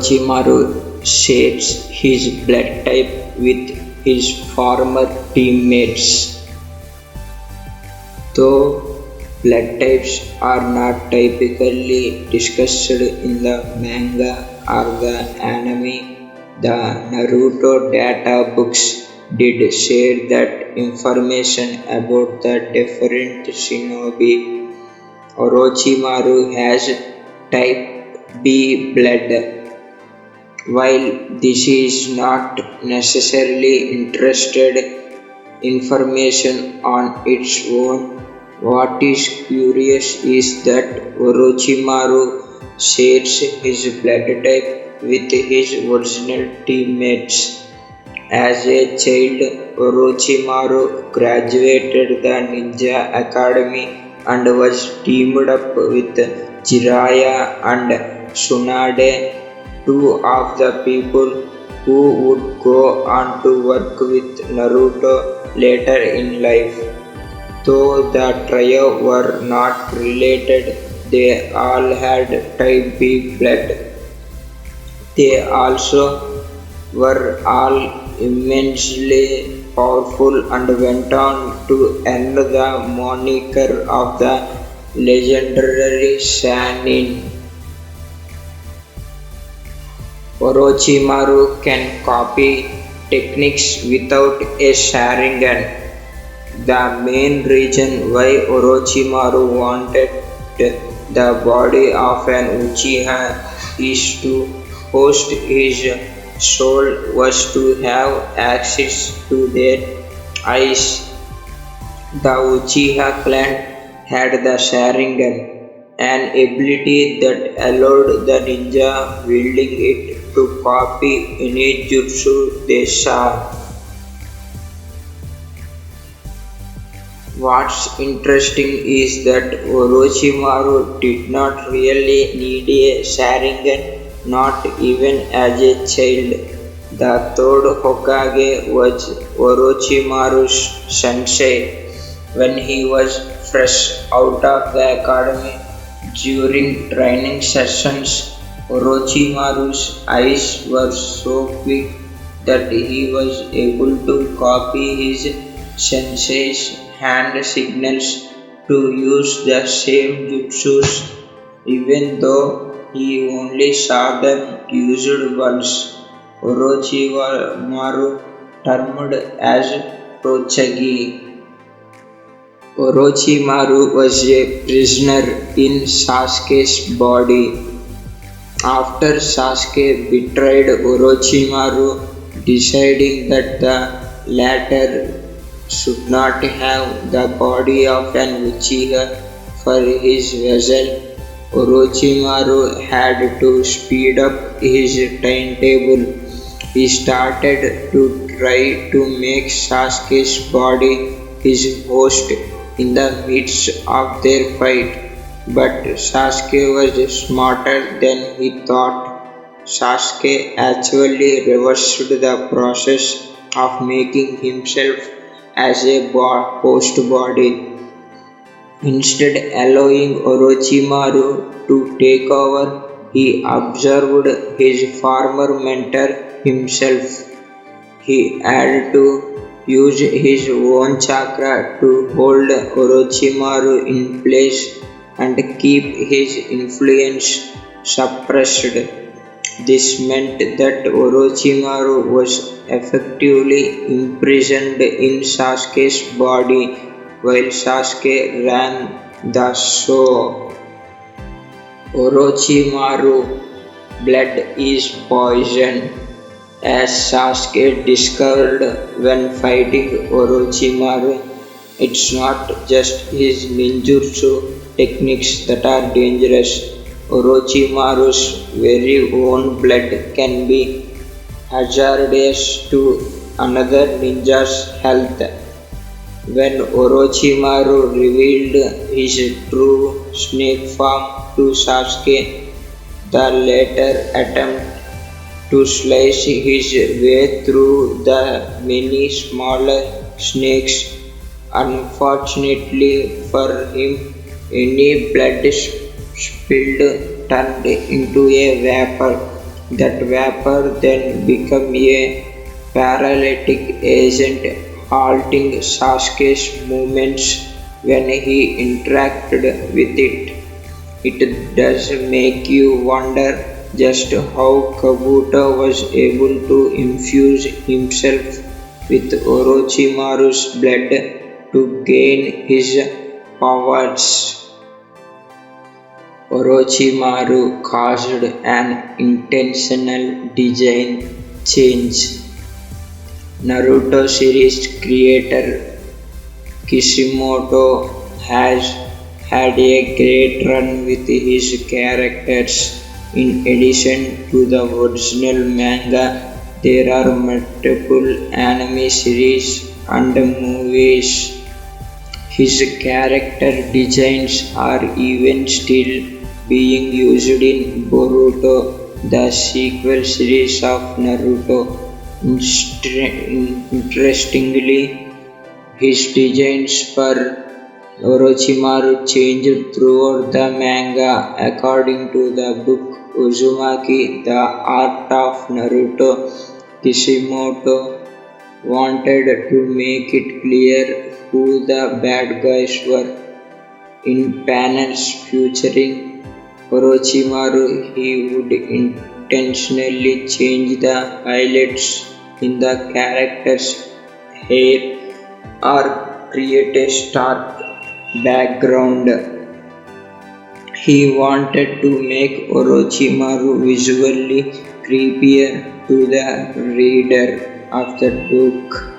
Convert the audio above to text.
Orochimaru shares his blood type with his former teammates. Though blood types are not typically discussed in the manga or the anime, the Naruto data books did share that information about the different shinobi. Orochimaru has type B blood. While this is not necessarily interested information on its own, what is curious is that Orochimaru shares his blood type with his original teammates. As a child, Orochimaru graduated the Ninja Academy and was teamed up with Jiraiya and Tsunade, two of the people who would go on to work with Naruto later in life. Though the trio were not related, they all had type B blood. They also were all immensely powerful and went on to earn the moniker of the legendary Sannin. Orochimaru can copy techniques without a Sharingan. The main reason why Orochimaru wanted the body of an Uchiha is to host his soul was to have access to their eyes. The Uchiha clan had the Sharingan, an ability that allowed the ninja wielding it to copy any jutsu they saw. What's interesting is that Orochimaru did not really need a Sharingan, not even as a child. The third Hokage was Orochimaru's sensei when he was fresh out of the academy. During training sessions, Orochimaru's eyes were so quick that he was able to copy his sensei's hand signals to use the same jutsus, even though he only saw them used once. Orochimaru termed as Prochagi. Orochimaru was a prisoner in Sasuke's body. After Sasuke betrayed Orochimaru, deciding that the latter should not have the body of an Uchiha for his vessel, Orochimaru had to speed up his timetable. He started to try to make Sasuke's body his host in the midst of their fight. But Sasuke was smarter than he thought. Sasuke actually reversed the process of making himself as a host body. Instead allowing Orochimaru to take over, he observed his former mentor himself. He had to use his own chakra to hold Orochimaru in place and keep his influence suppressed. This meant that Orochimaru was effectively imprisoned in Sasuke's body while Sasuke ran the show. Orochimaru blood is poison, as Sasuke discovered when fighting Orochimaru. It's not just his ninjutsu techniques that are dangerous. Orochimaru's very own blood can be hazardous to another ninja's health. When Orochimaru revealed his true snake form to Sasuke, the latter attempted to slice his way through the many smaller snakes. Unfortunately for him, any blood spilled turned into a vapor, That vapor then became a paralytic agent, halting Sasuke's movements when he interacted with it. It does make you wonder just how Kabuto was able to infuse himself with Orochimaru's blood to gain his powers. Orochimaru caused an intentional design change. Naruto series creator Kishimoto has had a great run with his characters. In addition to the original manga, there are multiple anime series and movies. His character designs are even still being used in Boruto, the sequel series of Naruto. Interestingly, his designs for Orochimaru changed throughout the manga. According to the book Uzumaki, The Art of Naruto, Kishimoto wanted to make it clear who the bad guys were. In panels featuring Orochimaru, he would intentionally change the highlights in the character's hair or create a stark background. He wanted to make Orochimaru visually creepier to the reader of the book.